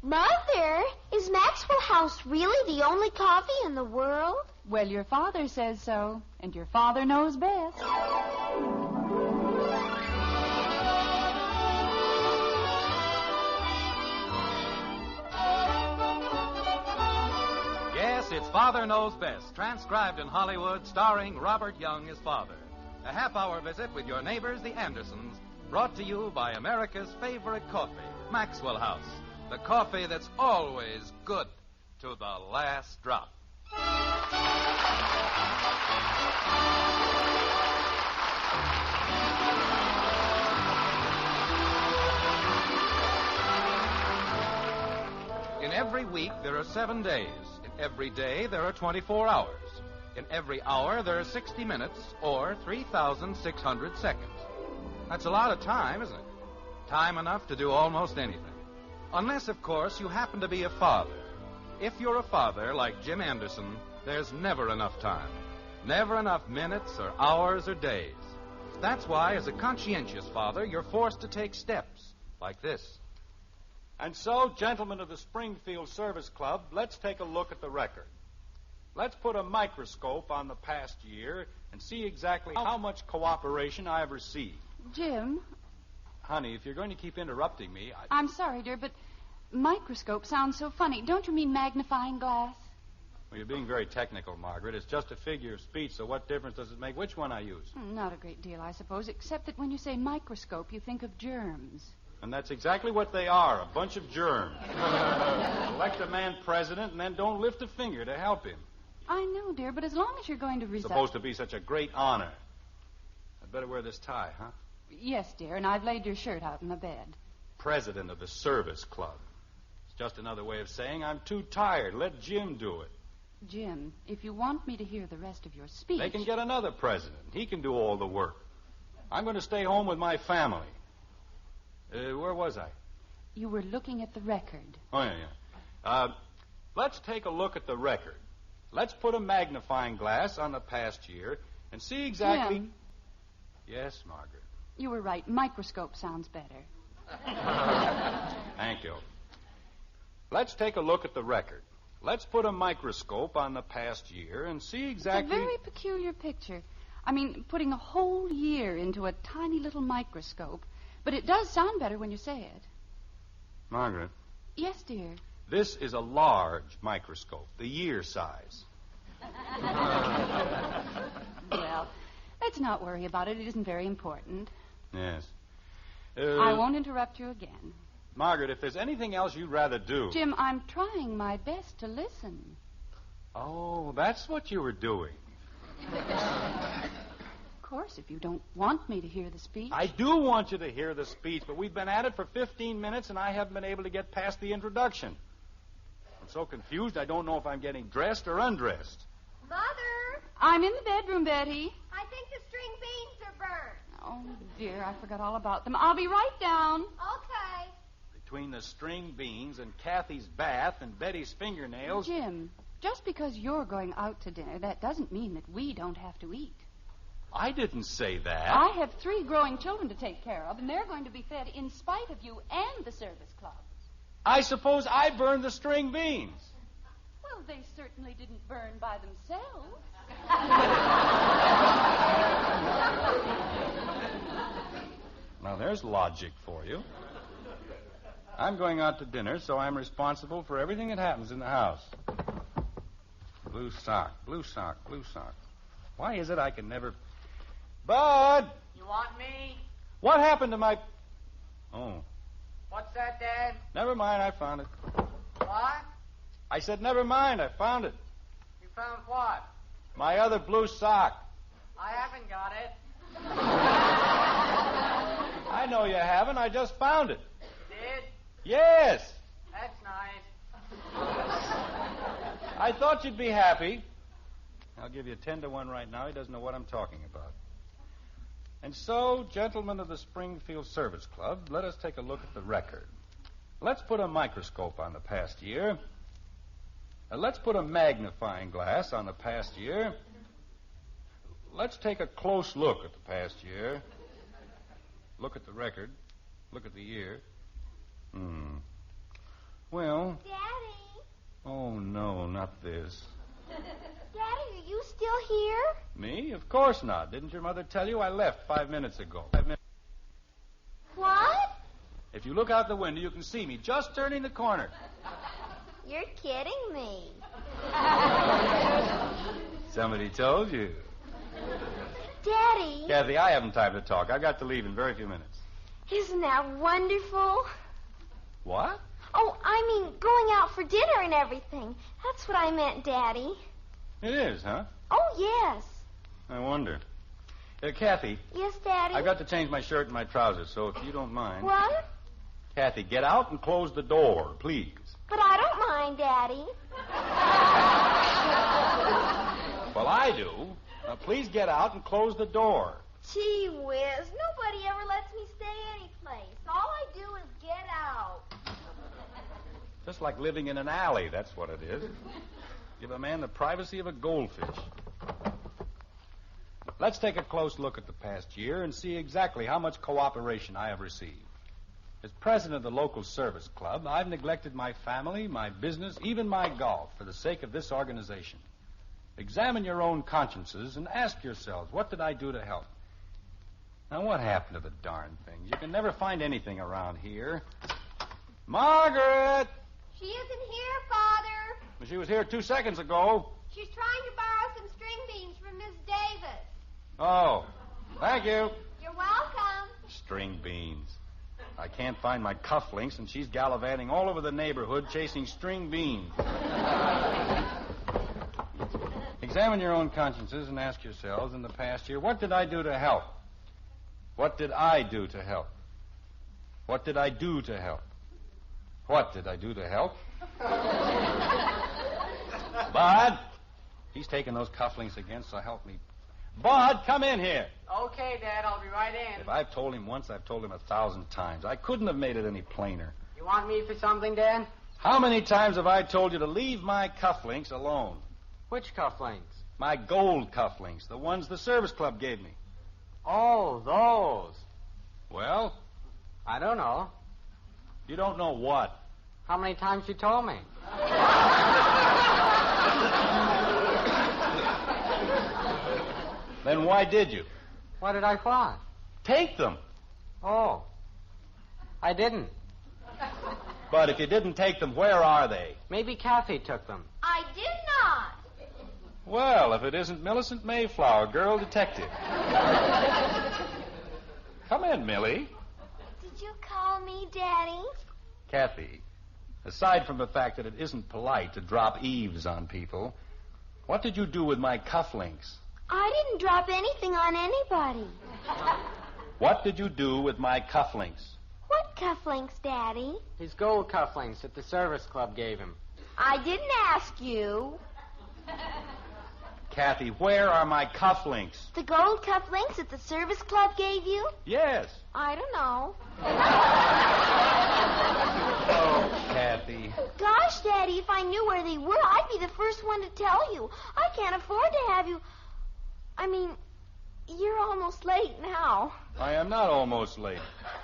Mother, is Maxwell House really the only coffee in the world? Well, your father says so, and your father knows best. Yes, it's Father Knows Best, transcribed in Hollywood, starring Robert Young as father. A half-hour visit with your neighbors, the Andersons, brought to you by America's favorite coffee, Maxwell House. The coffee that's always good to the last drop. In every week, there are 7 days. In every day, there are 24 hours. In every hour, there are 60 minutes, or 3,600 seconds. That's a lot of time, isn't it? Time enough to do almost anything. Unless, of course, you happen to be a father. If you're a father, like Jim Anderson, there's never enough time. Never enough minutes or hours or days. That's why, as a conscientious father, you're forced to take steps like this. And so, gentlemen of the Springfield Service Club, let's take a look at the record. Let's put a microscope on the past year and see exactly how much cooperation I have received. Jim? Honey, if you're going to keep interrupting me, I'm sorry, dear, but microscope sounds so funny. Don't you mean magnifying glass? Well, you're being very technical, Margaret. It's just a figure of speech, so what difference does it make which one I use? Not a great deal, I suppose, except that when you say microscope, you think of germs. And that's exactly what they are, a bunch of germs. Elect a man president and then don't lift a finger to help him. I know, dear, but as long as you're going to It's supposed to be such a great honor. I'd better wear this tie, huh? Yes, dear, and I've laid your shirt out in the bed. President of the Service Club. It's just another way of saying I'm too tired. Let Jim do it. Jim, if you want me to hear the rest of your speech... They can get another president. He can do all the work. I'm going to stay home with my family. Where was I? You were looking at the record. Oh, yeah. Let's take a look at the record. Let's put a magnifying glass on the past year and see exactly... Jim. Yes, Margaret. You were right. Microscope sounds better. Thank you. Let's take a look at the record. Let's put a microscope on the past year and see exactly... It's a very peculiar picture. I mean, putting a whole year into a tiny little microscope. But it does sound better when you say it. Margaret. Yes, dear. This is a large microscope, the year size. Well, let's not worry about it. It isn't very important. Yes. I won't interrupt you again. Margaret, if there's anything else you'd rather do... Jim, I'm trying my best to listen. Oh, that's what you were doing. Of course, if you don't want me to hear the speech. I do want you to hear the speech, but we've been at it for 15 minutes, and I haven't been able to get past the introduction. I'm so confused, I don't know if I'm getting dressed or undressed. Mother! I'm in the bedroom, Betty. I think the string beans are burned. Oh, dear, I forgot all about them. I'll be right down. Okay. Between the string beans and Kathy's bath and Betty's fingernails... Jim, just because you're going out to dinner, that doesn't mean that we don't have to eat. I didn't say that. I have 3 growing children to take care of, and they're going to be fed in spite of you and the service club. I suppose I burned the string beans. Well, they certainly didn't burn by themselves. Now, there's logic for you. I'm going out to dinner, so I'm responsible for everything that happens in the house. Blue sock, blue sock, blue sock. Why is it I can never... Bud! You want me? What happened to my... Oh. What's that, Dad? Never mind, I found it. What? I said never mind, I found it. You found what? My other blue sock. I haven't got it. I know you haven't, I just found it. Did? Yes. That's nice. I thought you'd be happy. I'll give you 10 to 1 right now. He doesn't know what I'm talking about. And so, gentlemen of the Springfield Service Club, let us take a look at the record. Let's put a microscope on the past year. Let's put a magnifying glass on the past year. Let's take a close look at the past year. Look at the record. Look at the year. Well? Daddy? Oh, no, not this. Daddy, are you still here? Me? Of course not. Didn't your mother tell you? I left 5 minutes ago. What? If you look out the window, you can see me just turning the corner. You're kidding me. Somebody told you. Daddy, Kathy, I haven't time to talk. I've got to leave in very few minutes. isn't that wonderful? What? Oh, I mean, going out for dinner and everything. That's what I meant, Daddy. It is, huh? Oh, yes. I wonder. Kathy, Yes, Daddy? I've got to change my shirt and my trousers, so if you don't mind. What? Kathy, get out and close the door, please. But I don't mind, Daddy. Well, I do. Now, please get out and close the door. Gee whiz, nobody ever lets me stay anyplace. All I do is get out. Just like living in an alley, that's what it is. Give a man the privacy of a goldfish. Let's take a close look at the past year and see exactly how much cooperation I have received. As president of the local service club, I've neglected my family, my business, even my golf for the sake of this organization. Examine your own consciences and ask yourselves, what did I do to help? Now, what happened to the darn things? You can never find anything around here. Margaret! She isn't here, Father. She was here 2 seconds ago. She's trying to borrow some string beans from Miss Davis. Oh, thank you. You're welcome. String beans. I can't find my cufflinks, and she's gallivanting all over the neighborhood chasing string beans. Examine your own consciences and ask yourselves, in the past year, what did I do to help? What did I do to help? What did I do to help? What did I do to help? Bud, he's taking those cufflinks again, so help me. Bud, come in here. Okay, Dad, I'll be right in. If I've told him once, I've told him 1,000 times. I couldn't have made it any plainer. You want me for something, Dad? How many times have I told you to leave my cufflinks alone? Which cufflinks? My gold cufflinks, the ones the service club gave me. Oh, those. Well, I don't know. you don't know what. How many times you told me? Then why did you? What did I want? Take them. Oh. I didn't. But if you didn't take them, where are they? Maybe Kathy took them. I did not. Well, if it isn't Millicent Mayflower, girl detective. Come in, Millie. Did you call me, Daddy? Kathy, aside from the fact that it isn't polite to drop eaves on people, what did you do with my cufflinks? I didn't drop anything on anybody. What did you do with my cufflinks? What cufflinks, Daddy? His gold cufflinks that the service club gave him. I didn't ask you. Kathy, where are my cufflinks? The gold cufflinks that the service club gave you? Yes. I don't know. Oh, Kathy. Gosh, Daddy, if I knew where they were, I'd be the first one to tell you. I can't afford to have you... I mean, you're almost late now. I am not almost late.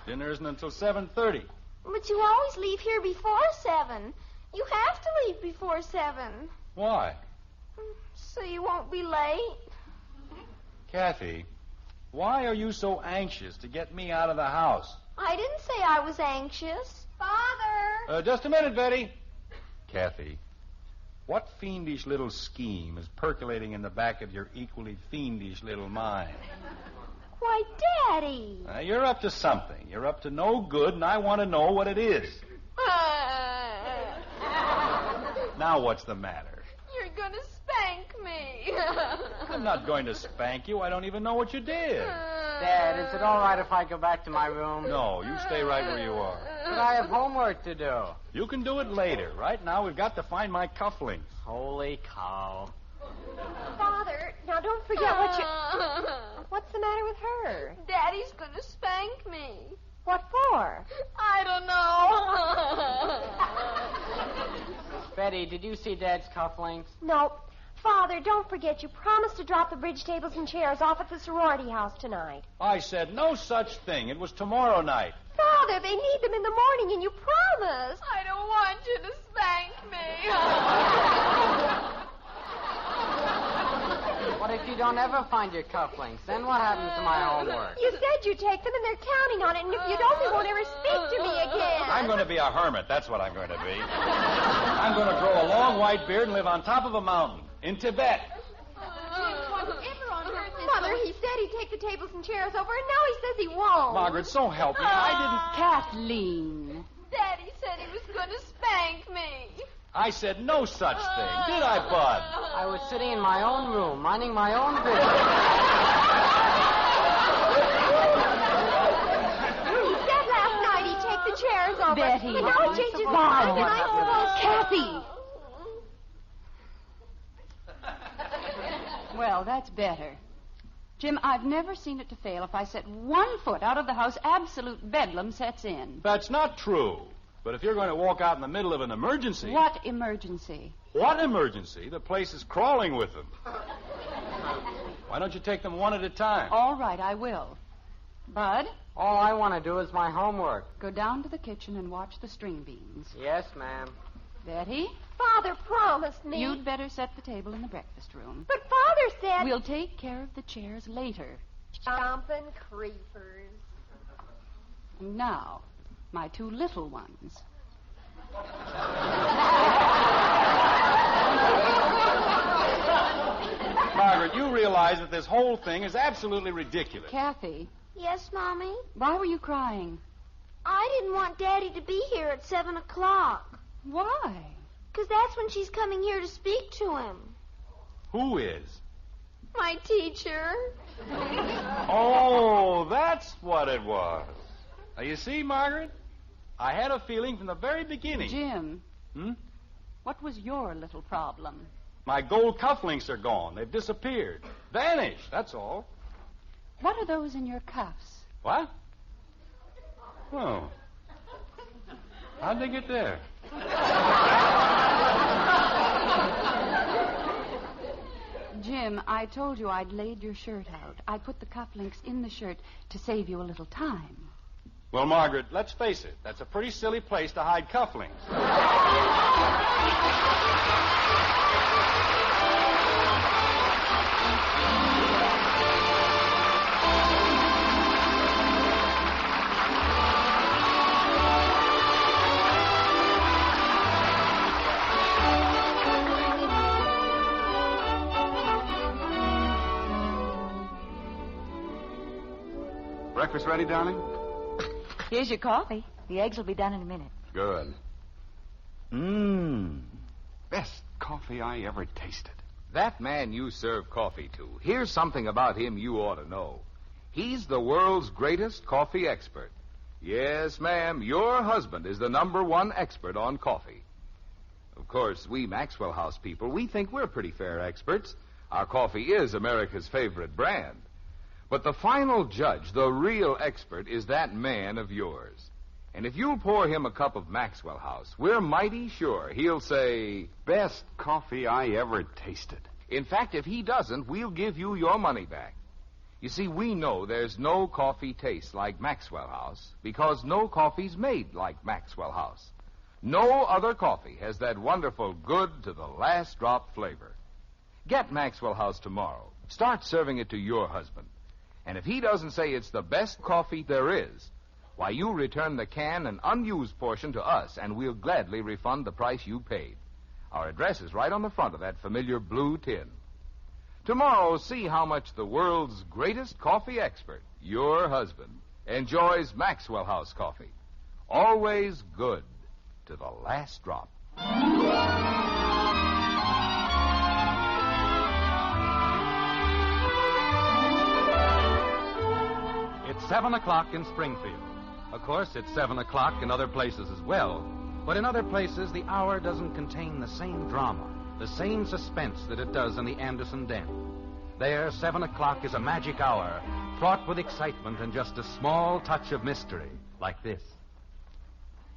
Dinner isn't until 7:30. But you always leave here before 7. You have to leave before 7. Why? So you won't be late. Kathy, why are you so anxious to get me out of the house? I didn't say I was anxious. Father! Just a minute, Betty. Kathy, what fiendish little scheme is percolating in the back of your equally fiendish little mind? Why, Daddy! You're up to something. You're up to no good, and I want to know what it is. Now what's the matter? You're going to spank me. I'm not going to spank you. I don't even know what you did. Dad, is it all right if I go back to my room? No, you stay right where you are. But I have homework to do. You can do it later. Right now, we've got to find my cufflinks. Holy cow. Father, now don't forget what you... What's the matter with her? Daddy's going to spank me. What for? I don't know. Betty, did you see Dad's cufflinks? No. Father, don't forget you promised to drop the bridge tables and chairs off at the sorority house tonight. I said no such thing. It was tomorrow night. Father! Mother, they need them in the morning, and you promised. I don't want you to spank me. What if you don't ever find your cufflinks? Then what happens to my homework? You said you'd take them, and they're counting on it, and if you don't, they won't ever speak to me again. I'm going to be a hermit. That's what I'm going to be. I'm going to grow a long white beard and live on top of a mountain in Tibet. Mother, he said he'd take the tables and chairs over, and now he says he won't. Margaret, so help me. I Kathleen. Daddy said he was going to spank me. said no such thing. Did I, Bud? I was sitting in my own room, minding my own business. He said last night he'd take the chairs over. Betty. But now he changes his mind, and I suppose... Kathy. Well, that's better. Jim, I've never seen it to fail. If I set 1 foot out of the house, absolute bedlam sets in. That's not true. But if you're going to walk out in the middle of an emergency... What emergency? What emergency? The place is crawling with them. Why don't you take them one at a time? All right, I will. Bud, All I want to do is my homework. go down to the kitchen and watch the string beans. Yes, ma'am. Betty, Father promised me. you'd better set the table in the breakfast room. But Father said... We'll take care of the chairs later. Stomping creepers. And now, my 2 little ones. Margaret, you realize that this whole thing is absolutely ridiculous. Kathy, Yes, Mommy? why were you crying? I didn't want Daddy to be here at 7 o'clock. Why? Because that's when she's coming here to speak to him. Who is? My teacher. Oh, that's what it was. Now, you see, Margaret, I had a feeling from the very beginning. Jim, Hmm? what was your little problem? My gold cufflinks are gone. They've disappeared. Vanished, that's all. What are those in your cuffs? What? Oh. How'd they get there? Jim, I told you I'd laid your shirt out. I put the cufflinks in the shirt to save you a little time. Well, Margaret, let's face it. That's a pretty silly place to hide cufflinks. Breakfast ready, darling? Here's your coffee. The eggs will be done in a minute. Good. Best coffee I ever tasted. That man you serve coffee to, here's something about him you ought to know. He's the world's greatest coffee expert. Yes, ma'am, your husband is the #1 expert on coffee. Of course, we Maxwell House people, we think we're pretty fair experts. Our coffee is America's favorite brand. But the final judge, the real expert, is that man of yours. And if you'll pour him a cup of Maxwell House, we're mighty sure he'll say... Best coffee I ever tasted. In fact, if he doesn't, we'll give you your money back. You see, we know there's no coffee tastes like Maxwell House because no coffee's made like Maxwell House. No other coffee has that wonderful good to the last drop flavor. Get Maxwell House tomorrow. Start serving it to your husband. And if he doesn't say it's the best coffee there is, why, you return the can and unused portion to us, and we'll gladly refund the price you paid. Our address is right on the front of that familiar blue tin. Tomorrow, see how much the world's greatest coffee expert, your husband, enjoys Maxwell House coffee. Always good to the last drop. It's 7 o'clock in Springfield. Of course, it's 7 o'clock in other places as well. But in other places, the hour doesn't contain the same drama, the same suspense that it does in the Anderson Den. There, 7 o'clock is a magic hour, fraught with excitement and just a small touch of mystery, like this.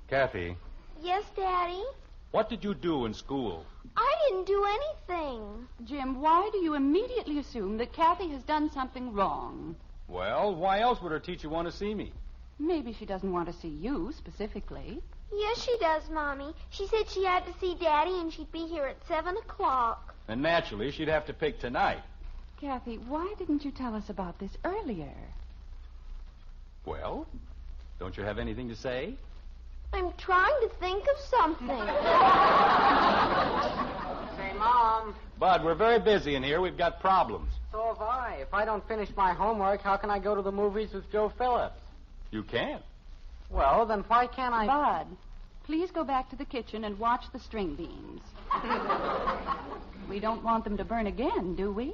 Kathy, Yes, Daddy? what did you do in school? I didn't do anything. Jim, why do you immediately assume that Kathy has done something wrong? Well, why else would her teacher want to see me? Maybe she doesn't want to see you specifically. Yes, she does, Mommy. She said she had to see Daddy and she'd be here at 7 o'clock. And naturally, she'd have to pick tonight. Kathy, why didn't you tell us about this earlier? Well, don't you have anything to say? I'm trying to think of something. Say, Mom. Bud, we're very busy in here. We've got problems. So have I. If I don't finish my homework, how can I go to the movies with Joe Phillips? You can't. Well, then why can't I... Bud, please go back to the kitchen and watch the string beans. We don't want them to burn again, do we?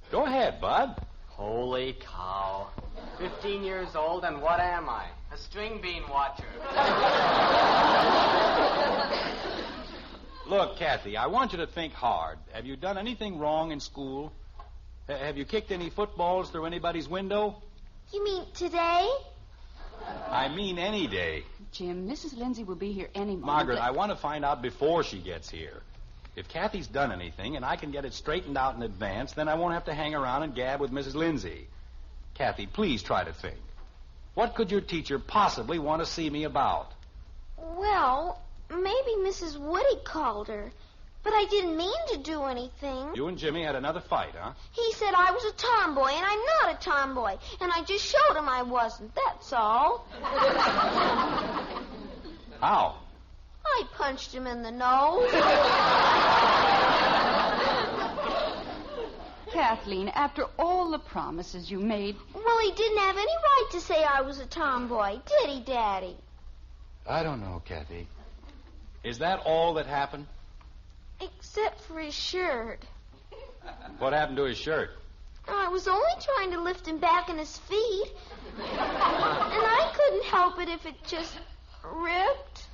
Go ahead, Bud. Holy cow. 15 years old, and what am I? A string bean watcher. Look, Kathy, I want you to think hard. Have you done anything wrong in school? Have you kicked any footballs through anybody's window? You mean today? I mean any day. Jim, Mrs. Lindsay will be here any moment. Margaret, I want to find out before she gets here. If Kathy's done anything and I can get it straightened out in advance, then I won't have to hang around and gab with Mrs. Lindsay. Kathy, please try to think. What could your teacher possibly want to see me about? Well, maybe Mrs. Woody called her. But I didn't mean to do anything. You and Jimmy had another fight, huh? He said I was a tomboy, and I'm not a tomboy. And I just showed him I wasn't, that's all. How? I punched him in the nose. Kathleen, after all the promises you made... Well, he didn't have any right to say I was a tomboy, did he, Daddy? I don't know, Kathy. Is that all that happened? Except for his shirt. What happened to his shirt? I was only trying to lift him back on his feet. And I couldn't help it if it just ripped.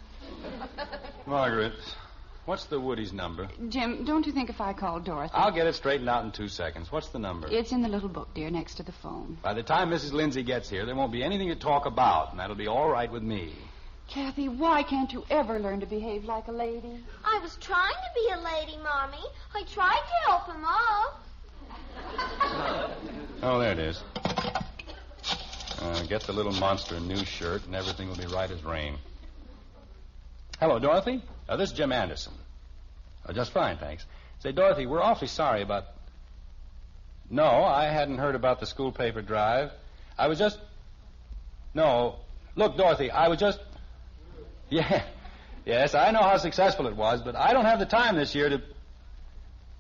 Margaret, what's the Woody's number? Jim, don't you think if I call Dorothy... I'll get it straightened out in 2 seconds. What's the number? It's in the little book, dear, next to the phone. By the time Mrs. Lindsay gets here, there won't be anything to talk about, and that'll be all right with me. Kathy, why can't you ever learn to behave like a lady? I was trying to be a lady, Mommy. I tried to help him up. Oh, there it is. Get the little monster a new shirt, and everything will be right as rain. Hello, Dorothy. This is Jim Anderson. Just fine, thanks. Say, Dorothy, we're awfully sorry about... No, I hadn't heard about the school paper drive. I was just... No. Look, Dorothy, I was just... Yeah. Yes, I know how successful it was, but I don't have the time this year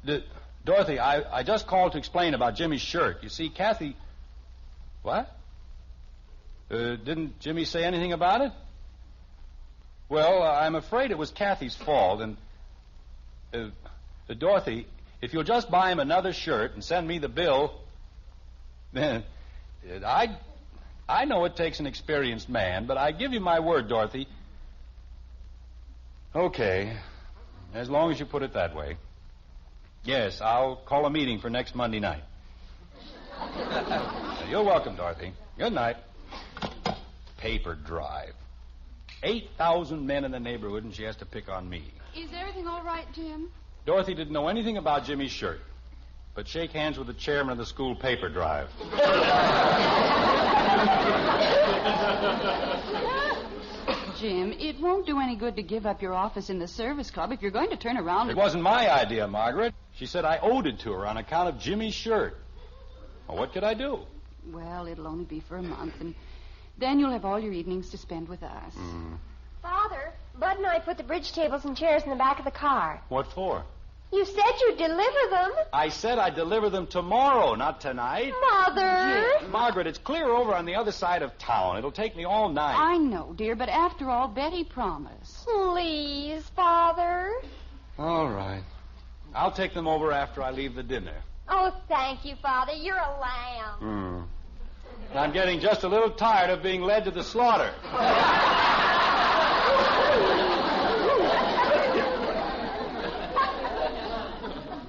to... Dorothy, I just called to explain about Jimmy's shirt. You see, Kathy... What? Didn't Jimmy say anything about it? Well, I'm afraid it was Kathy's fault, and... Dorothy, if you'll just buy him another shirt and send me the bill, then... I know it takes an experienced man, but I give you my word, Dorothy... Okay, as long as you put it that way. Yes, I'll call a meeting for next Monday night. You're welcome, Dorothy. Good night. Paper drive. 8,000 men in the neighborhood, and she has to pick on me. Is everything all right, Jim? Dorothy didn't know anything about Jimmy's shirt, but shake hands with the chairman of the school paper drive. Jim, it won't do any good to give up your office in the service club if you're going to turn around... It wasn't my idea, Margaret. She said I owed it to her on account of Jimmy's shirt. Well, what could I do? Well, it'll only be for a month, and then you'll have all your evenings to spend with us. Father, Bud and I put the bridge tables and chairs in the back of the car. What for? You said you'd deliver them. I said I'd deliver them tomorrow, not tonight. Mother! Margaret, it's clear over on the other side of town. It'll take me all night. I know, dear, but after all, Betty promised. Please, Father. All right. I'll take them over after I leave the dinner. Oh, thank you, Father. You're a lamb. And I'm getting just a little tired of being led to the slaughter.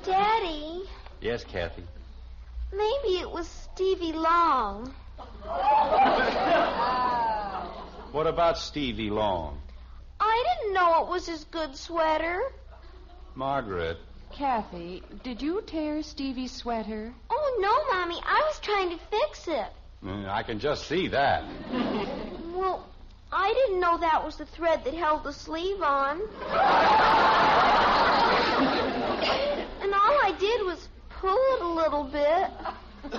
Daddy, Yes, Kathy. maybe it was Stevie Long. What about Stevie Long? I didn't know it was his good sweater. Margaret. Kathy, did you tear Stevie's sweater? Oh, no, Mommy. I was trying to fix it. I can just see that. Well, I didn't know that was the thread that held the sleeve on. And all I did was pull it a little bit.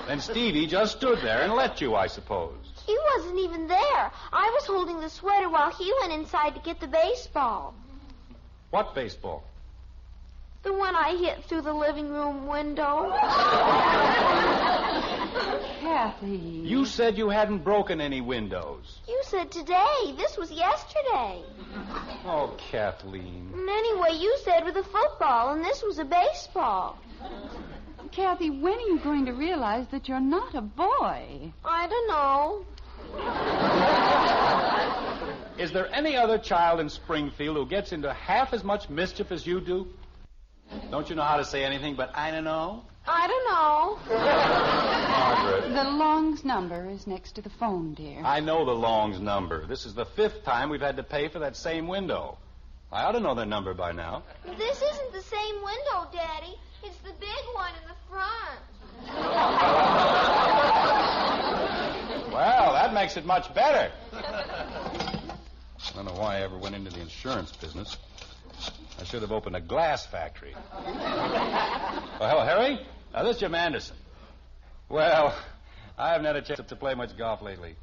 And Stevie just stood there and let you, I suppose. He wasn't even there. I was holding the sweater while he went inside to get the baseball. What baseball? The one I hit through the living room window. Kathy. You said you hadn't broken any windows. You said today. This was yesterday. Oh, Kathleen. And anyway, you said with a football, and this was a baseball. Kathy, when are you going to realize that you're not a boy? I don't know. Is there any other child in Springfield who gets into half as much mischief as you do? Don't you know how to say anything but I don't know? I don't know. Margaret. The Long's number is next to the phone, dear. I know the Long's number. This is the 5th time we've had to pay for that same window. I ought to know their number by now. This isn't the same window, Daddy. It's the big one in the front. Well, that makes it much better. I don't know why I ever went into the insurance business. I should have opened a glass factory. Oh, hello, Harry. This is Jim Anderson. Well, I haven't had a chance to play much golf lately.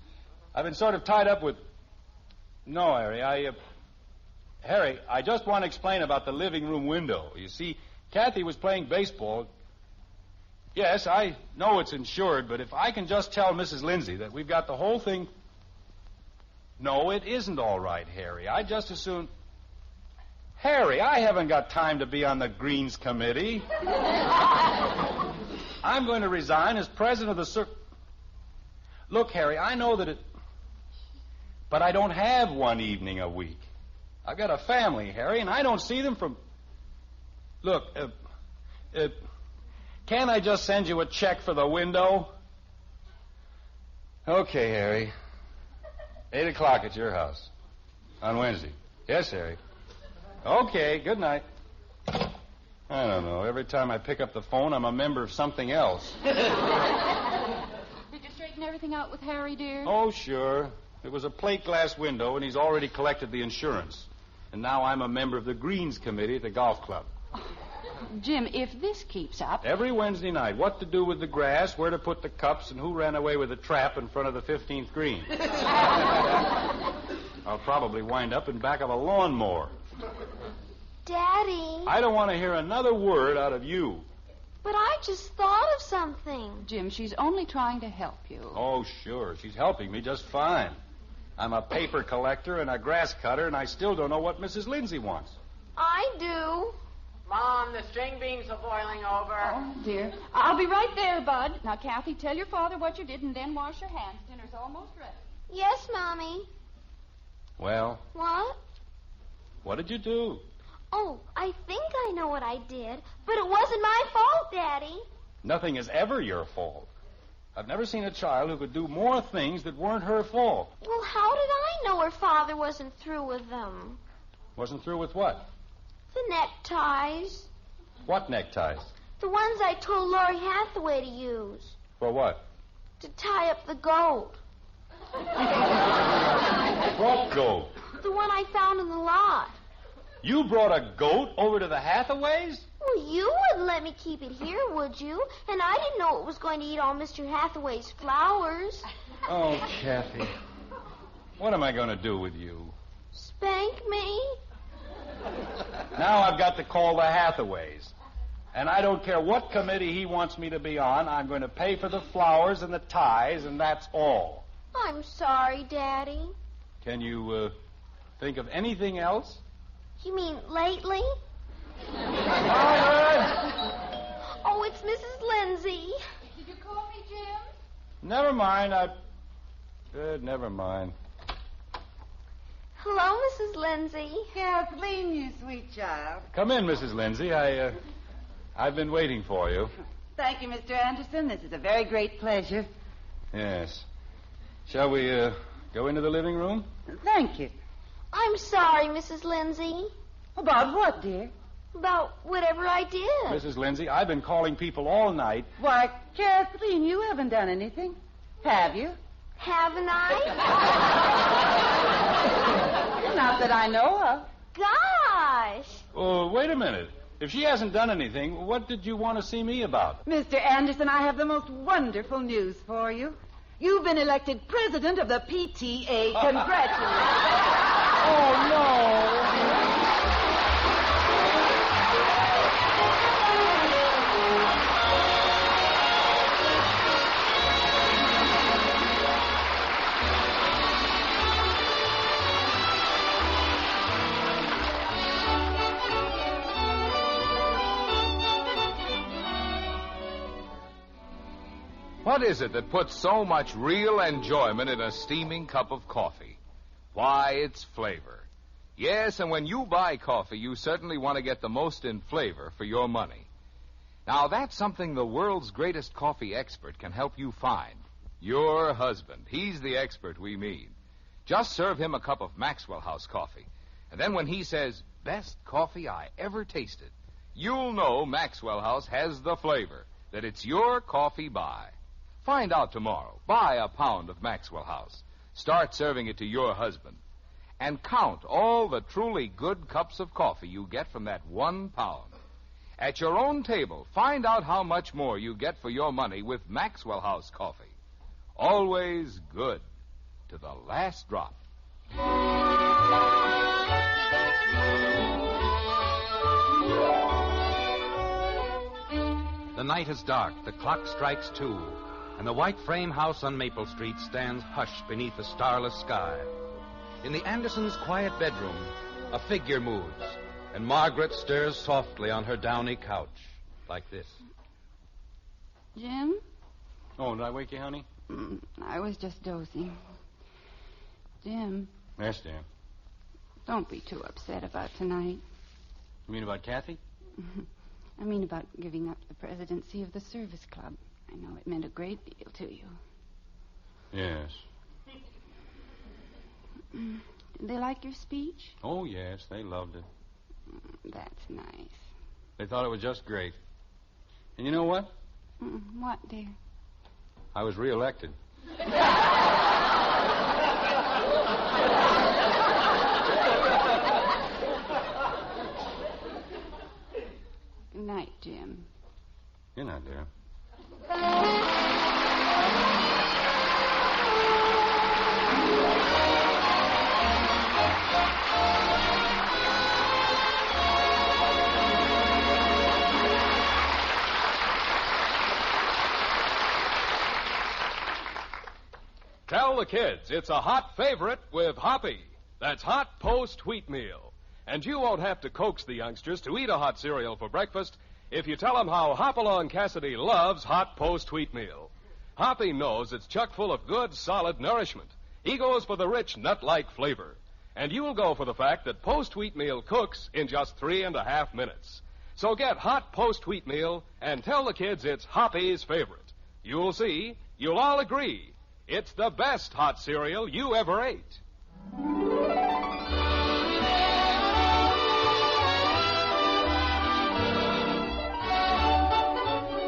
I've been sort of tied up with... No, Harry, Harry, I just want to explain about the living room window. You see, Kathy was playing baseball. Yes, I know it's insured, but if I can just tell Mrs. Lindsay that we've got the whole thing... No, it isn't all right, Harry. I'd just as soon... Harry, I haven't got time to be on the Greens Committee. I'm going to resign as president of the Look, Harry, I know that it... But I don't have one evening a week. I've got a family, Harry, and I don't see them from... Look, can't I just send you a check for the window? Okay, Harry. 8 o'clock at your house. On Wednesday. Yes, Harry. Okay, good night. I don't know. Every time I pick up the phone, I'm a member of something else. Did you straighten everything out with Harry, dear? Oh, sure. It was a plate glass window, and he's already collected the insurance. And now I'm a member of the Greens Committee at the golf club. Jim, if this keeps up... Every Wednesday night, what to do with the grass, where to put the cups, and who ran away with the trap in front of the 15th green. I'll probably wind up in back of a lawnmower. Daddy. I don't want to hear another word out of you. But I just thought of something. Jim, she's only trying to help you. Oh, sure. She's helping me just fine. I'm a paper collector and a grass cutter, and I still don't know what Mrs. Lindsay wants. I do. Mom, the string beans are boiling over. Oh, dear. I'll be right there, Bud. Now, Kathy, tell your father what you did and then wash your hands. Dinner's almost ready. Yes, Mommy. Well? What? What did you do? Oh, I think I know what I did, but it wasn't my fault, Daddy. Nothing is ever your fault. I've never seen a child who could do more things that weren't her fault. Well, how did I know her father wasn't through with them? Wasn't through with what? The neckties. What neckties? The ones I told Laurie Hathaway to use. For what? To tie up the goat. What goat? The one I found in the lot. You brought a goat over to the Hathaways? Well, you wouldn't let me keep it here, would you? And I didn't know it was going to eat all Mr. Hathaway's flowers. Oh, Kathy. What am I going to do with you? Spank me? Now I've got to call the Hathaways. And I don't care what committee he wants me to be on. I'm going to pay for the flowers and the ties, and that's all. I'm sorry, Daddy. Can you think of anything else? You mean lately? Margaret! Oh, it's Mrs. Lindsay. Did you call me, Jim? Never mind. Never mind. Hello, Mrs. Lindsay. Kathleen, you sweet child. Come in, Mrs. Lindsay. I've been waiting for you. Thank you, Mr. Anderson. This is a very great pleasure. Yes. Shall we go into the living room? Thank you. I'm sorry, Mrs. Lindsay. About what, dear? About whatever I did. Mrs. Lindsay, I've been calling people all night. Why, Kathleen, you haven't done anything. Have you? Haven't I? Not that I know of. Gosh. Oh, wait a minute. If she hasn't done anything, what did you want to see me about? Mr. Anderson, I have the most wonderful news for you. You've been elected president of the PTA. Congratulations. Oh, no. What is it that puts so much real enjoyment in a steaming cup of coffee? Why, it's flavor. Yes, and when you buy coffee, you certainly want to get the most in flavor for your money. Now, that's something the world's greatest coffee expert can help you find. Your husband. He's the expert we mean. Just serve him a cup of Maxwell House coffee. And then when he says, best coffee I ever tasted, you'll know Maxwell House has the flavor, that it's your coffee buy. Find out tomorrow. Buy a pound of Maxwell House. Start serving it to your husband. And count all the truly good cups of coffee you get from that 1 pound. At your own table, find out how much more you get for your money with Maxwell House coffee. Always good to the last drop. The night is dark. The clock strikes 2. And the white frame house on Maple Street stands hushed beneath a starless sky. In the Andersons' quiet bedroom, a figure moves, and Margaret stirs softly on her downy couch, like this. Jim? Oh, did I wake you, honey? I was just dozing. Jim, Yes, dear. don't be too upset about tonight. You mean about Kathy? I mean about giving up the presidency of the service club. I know it meant a great deal to you. Yes. Did they like your speech? Oh, yes, they loved it. That's nice. They thought it was just great. And you know what? What, dear? I was reelected. Good night, Jim. Good night, dear. Tell the kids it's a hot favorite with Hoppy. That's hot post wheat meal. And you won't have to coax the youngsters to eat a hot cereal for breakfast if you tell them how Hopalong Cassidy loves hot post wheat meal. Hoppy knows it's chock full of good, solid nourishment. He goes for the rich, nut-like flavor. And you'll go for the fact that post wheat meal cooks in just 3.5 minutes. So get hot post wheat meal and tell the kids it's Hoppy's favorite. You'll see, you'll all agree, it's the best hot cereal you ever ate.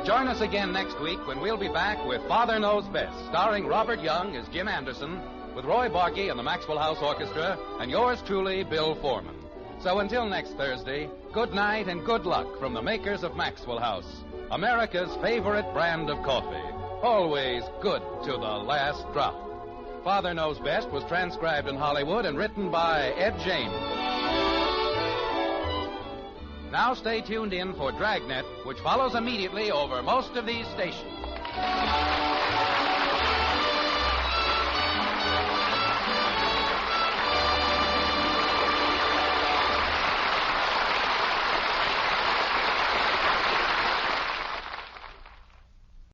Join us again next week when we'll be back with Father Knows Best, starring Robert Young as Jim Anderson, with Roy Barkey and the Maxwell House Orchestra, and yours truly, Bill Foreman. So until next Thursday, good night and good luck from the makers of Maxwell House, America's favorite brand of coffee. Always good to the last drop. Father Knows Best was transcribed in Hollywood and written by Ed James. Now stay tuned in for Dragnet, which follows immediately over most of these stations.